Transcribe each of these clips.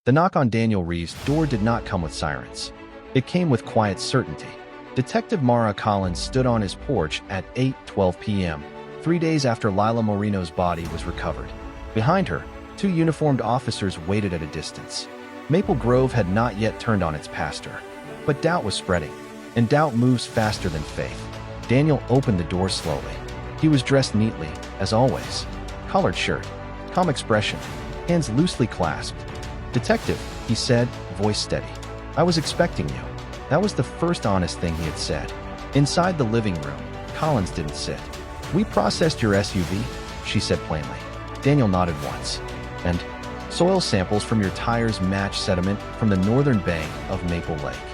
The knock on Daniel Reeves' door did not come with sirens. It came with quiet certainty. Detective Mara Collins stood on his porch at 8:12 p.m., 3 days after Lila Moreno's body was recovered. Behind her, 2 uniformed officers waited at a distance. Maple Grove had not yet turned on its pastor. But doubt was spreading, and doubt moves faster than faith. Daniel opened the door slowly. He was dressed neatly, as always. Collared shirt, calm expression, hands loosely clasped. "Detective," he said, voice steady. "I was expecting you." That was the first honest thing he had said. Inside the living room, Collins didn't sit. "We processed your SUV," she said plainly. Daniel nodded once. "And soil samples from your tires match sediment from the northern bank of Maple Lake."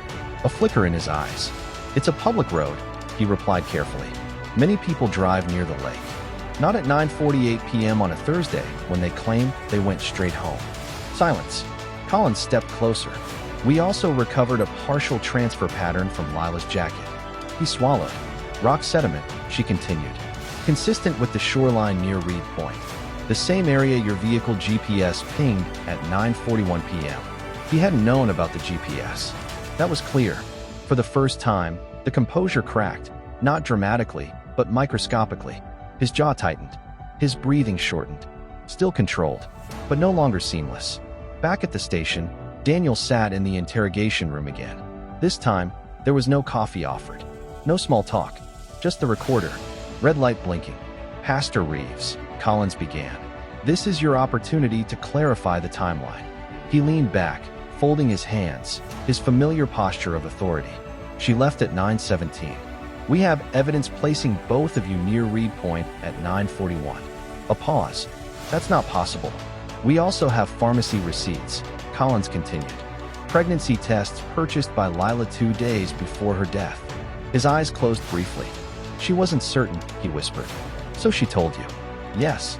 A flicker in his eyes. "It's a public road," he replied carefully. "Many people drive near the lake. Not at 9:48 p.m. on a Thursday, when they claim they went straight home." Silence. Collins stepped closer. "We also recovered a partial transfer pattern from Lila's jacket." He swallowed. "Rock sediment," she continued. "Consistent with the shoreline near Reed Point. The same area your vehicle GPS pinged at 9:41 p.m. He hadn't known about the GPS. That was clear. For the first time, the composure cracked, not dramatically, but microscopically. His jaw tightened. His breathing shortened. Still controlled, but no longer seamless. Back at the station, Daniel sat in the interrogation room again. This time, there was no coffee offered. No small talk. Just the recorder. Red light blinking. "Pastor Reeves," Collins began. "This is your opportunity to clarify the timeline." He leaned back, folding his hands, his familiar posture of authority. "She left at 9:17. We have evidence placing both of you near Reed Point at 9:41. A pause. "That's not possible. We also have pharmacy receipts," Collins continued. "Pregnancy tests purchased by Lila 2 days before her death." His eyes closed briefly. "She wasn't certain," he whispered. "So she told you?" "Yes.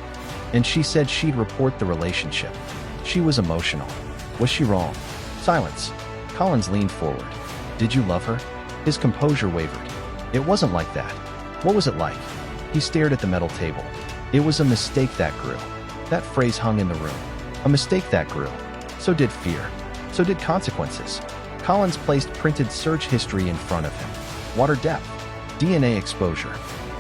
And she said she'd report the relationship. She was emotional. Was she wrong?" Silence. Collins leaned forward. "Did you love her?" His composure wavered. "It wasn't like that." "What was it like?" He stared at the metal table. "It was a mistake that grew." That phrase hung in the room. A mistake that grew. So did fear. So did consequences. Collins placed printed search history in front of him. Water depth. DNA exposure.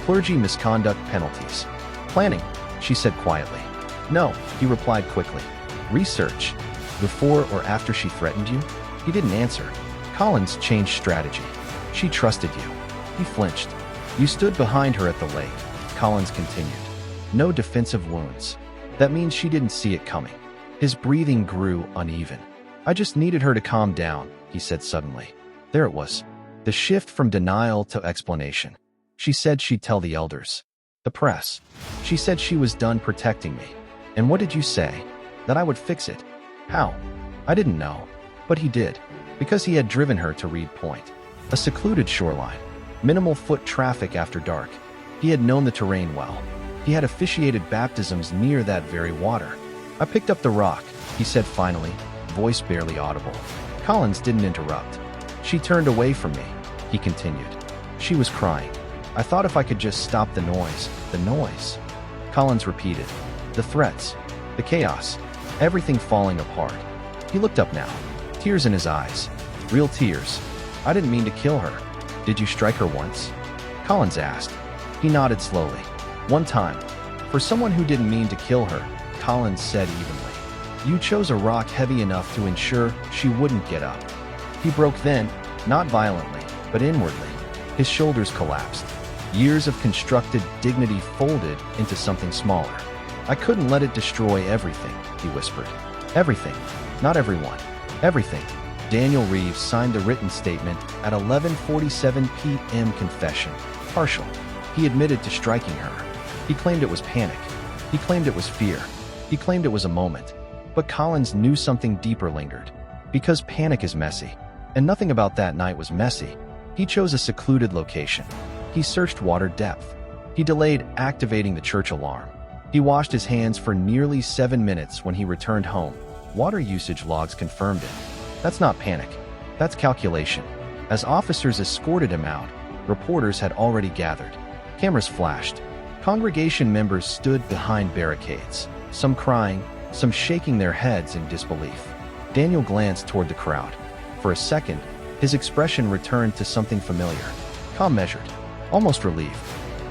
Clergy misconduct penalties. "Planning," she said quietly. "No," he replied quickly. "Research. Before or after she threatened you?" He didn't answer. Collins changed strategy. "She trusted you." He flinched. "You stood behind her at the lake," Collins continued. "No defensive wounds. That means she didn't see it coming." His breathing grew uneven. "I just needed her to calm down," he said suddenly. There it was. The shift from denial to explanation. "She said she'd tell the elders. The press. She said she was done protecting me." "And what did you say?" "That I would fix it." "How?" "I didn't know. But he did. Because he had driven her to Reed Point. A secluded shoreline. Minimal foot traffic after dark. He had known the terrain well. He had officiated baptisms near that very water. "I picked up the rock," he said finally, voice barely audible. Collins didn't interrupt. "She turned away from me," he continued. "She was crying. I thought if I could just stop the noise." "The noise?" Collins repeated. "The threats. The chaos. Everything falling apart." He looked up now. Tears in his eyes. Real tears. "I didn't mean to kill her." "Did you strike her once?" Collins asked. He nodded slowly. "One time. For someone who didn't mean to kill her," Collins said evenly. "You chose a rock heavy enough to ensure she wouldn't get up." He broke then, not violently, but inwardly. His shoulders collapsed. Years of constructed dignity folded into something smaller. "I couldn't let it destroy everything," he whispered. "Everything. Not everyone. Everything." Daniel Reeves signed the written statement at 11:47 p.m. Confession. Partial. He admitted to striking her. He claimed it was panic. He claimed it was fear. He claimed it was a moment. But Collins knew something deeper lingered. Because panic is messy. And nothing about that night was messy. He chose a secluded location. He searched water depth. He delayed activating the church alarm. He washed his hands for nearly 7 minutes when he returned home. Water usage logs confirmed it. That's not panic. That's calculation. As officers escorted him out, reporters had already gathered. Cameras flashed. Congregation members stood behind barricades, some crying, some shaking their heads in disbelief. Daniel glanced toward the crowd. For a second, his expression returned to something familiar. Calm, measured, almost relieved.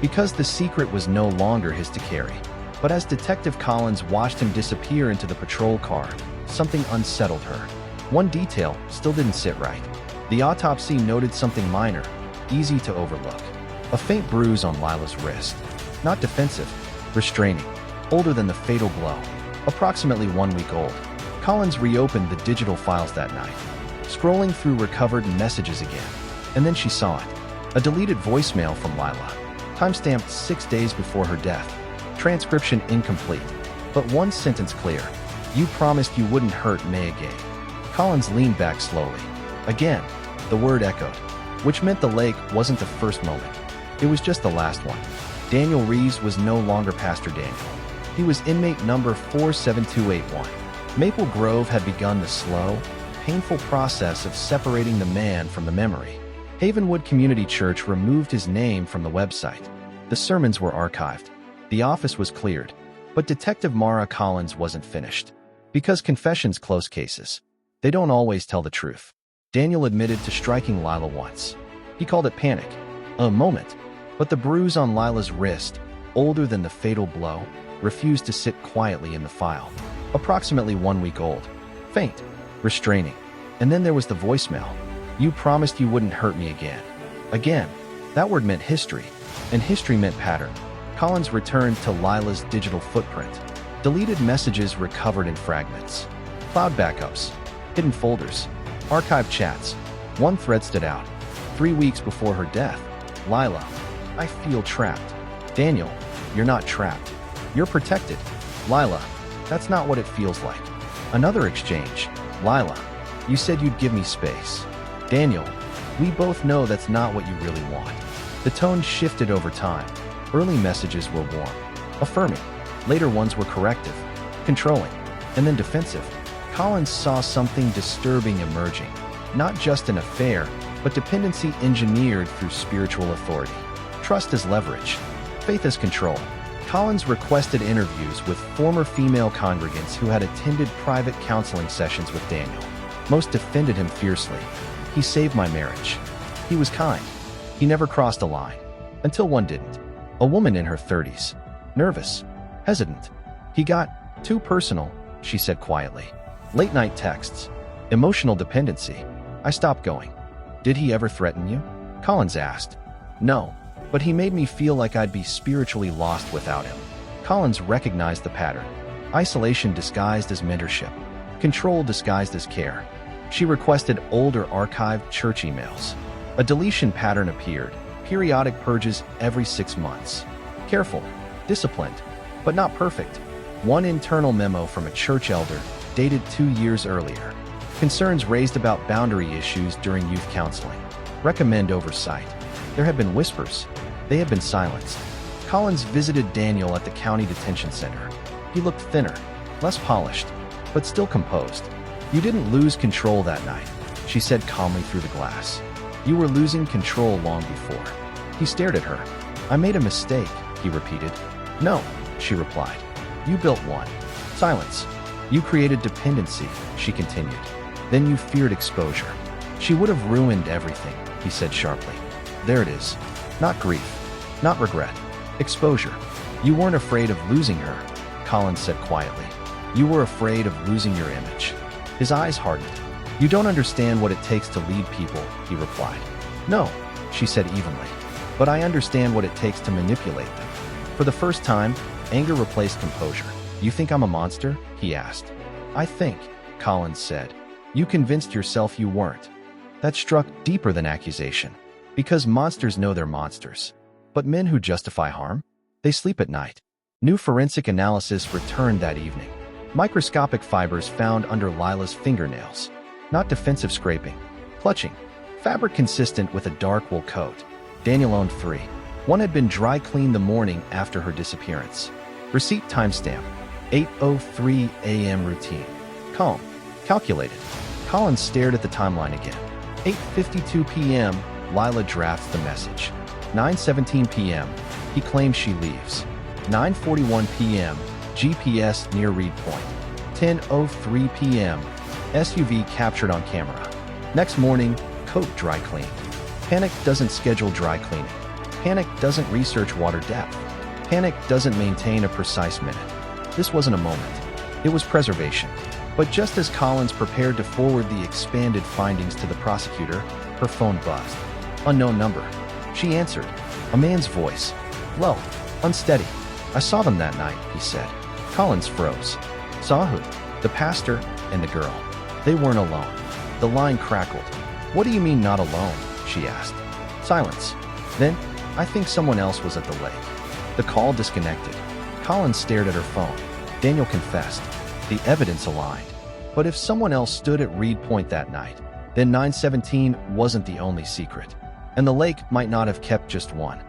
Because the secret was no longer his to carry. But as Detective Collins watched him disappear into the patrol car, something unsettled her. One detail still didn't sit right. The autopsy noted something minor, easy to overlook. A faint bruise on Lila's wrist. Not defensive, restraining. Older than the fatal blow. Approximately 1 week old. Collins reopened the digital files that night, scrolling through recovered messages again. And then she saw it. A deleted voicemail from Lila. Timestamped 6 days before her death. Transcription incomplete. But one sentence clear. You promised you wouldn't hurt May again. Collins leaned back slowly. Again, the word echoed, which meant the lake wasn't the first moment. It was just the last one. Daniel Reeves was no longer Pastor Daniel. He was inmate number 47281. Maple Grove had begun the slow, painful process of separating the man from the memory. Havenwood Community Church removed his name from the website. The sermons were archived. The office was cleared. But Detective Mara Collins wasn't finished. Because confessions close cases. They don't always tell the truth. Daniel admitted to striking Lila once. He called it panic. A moment. But the bruise on Lila's wrist, older than the fatal blow, refused to sit quietly in the file. Approximately 1 week old. Faint. Restraining. And then there was the voicemail. You promised you wouldn't hurt me again. Again. That word meant history. And history meant pattern. Collins returned to Lila's digital footprint. Deleted messages recovered in fragments. Cloud backups. Hidden folders. Archived chats. One thread stood out. 3 weeks before her death. Lila. I feel trapped. Daniel. You're not trapped. You're protected. Lila. That's not what it feels like. Another exchange. Lila. You said you'd give me space. Daniel. We both know that's not what you really want. The tone shifted over time. Early messages were warm, affirming. Later ones were corrective, controlling, and then defensive. Collins saw something disturbing emerging. Not just an affair, but dependency engineered through spiritual authority. Trust as leverage. Faith as control. Collins requested interviews with former female congregants who had attended private counseling sessions with Daniel. Most defended him fiercely. He saved my marriage. He was kind. He never crossed a line. Until one didn't. A woman in her 30s. Nervous. Hesitant. He got too personal, she said quietly. Late-night texts. Emotional dependency. I stopped going. Did he ever threaten you? Collins asked. No, but he made me feel like I'd be spiritually lost without him. Collins recognized the pattern. Isolation disguised as mentorship. Control disguised as care. She requested older archived church emails. A deletion pattern appeared. Periodic purges every 6 months. Careful, disciplined, but not perfect. One internal memo from a church elder, dated 2 years earlier. Concerns raised about boundary issues during youth counseling. Recommend oversight. There had been whispers. They had been silenced. Collins visited Daniel at the county detention center. He looked thinner, less polished, but still composed. You didn't lose control that night, she said calmly through the glass. You were losing control long before. He stared at her. I made a mistake, he repeated. No, she replied. You built one. Silence. You created dependency, she continued. Then you feared exposure. She would have ruined everything, he said sharply. There it is. Not grief. Not regret. Exposure. You weren't afraid of losing her, Collins said quietly. You were afraid of losing your image. His eyes hardened. You don't understand what it takes to lead people, he replied. No, she said evenly. But I understand what it takes to manipulate them. For the first time, anger replaced composure. You think I'm a monster? He asked. I think, Collins said. You convinced yourself you weren't. That struck deeper than accusation. Because monsters know they're monsters. But men who justify harm? They sleep at night. New forensic analysis returned that evening. Microscopic fibers found under Lila's fingernails. Not defensive scraping. Clutching. Fabric consistent with a dark wool coat. Daniel owned 3. One had been dry cleaned the morning after her disappearance. Receipt timestamp. 8:03 a.m. routine. Calm. Calculated. Collins stared at the timeline again. 8:52 p.m. Lila drafts the message. 9:17 p.m. He claims she leaves. 9:41 p.m. GPS near read point. 10:03 p.m. SUV captured on camera. Next morning, coat dry cleaned. Panic doesn't schedule dry cleaning. Panic doesn't research water depth. Panic doesn't maintain a precise minute. This wasn't a moment. It was preservation. But just as Collins prepared to forward the expanded findings to the prosecutor, her phone buzzed. Unknown number. She answered. A man's voice. Low. Unsteady. I saw them that night, he said. Collins froze. Saw who? The pastor and the girl. They weren't alone. The line crackled. What do you mean not alone? She asked. Silence. Then, I think someone else was at the lake. The call disconnected. Collins stared at her phone. Daniel confessed. The evidence aligned. But if someone else stood at Reed Point that night, then 917 wasn't the only secret. And the lake might not have kept just one.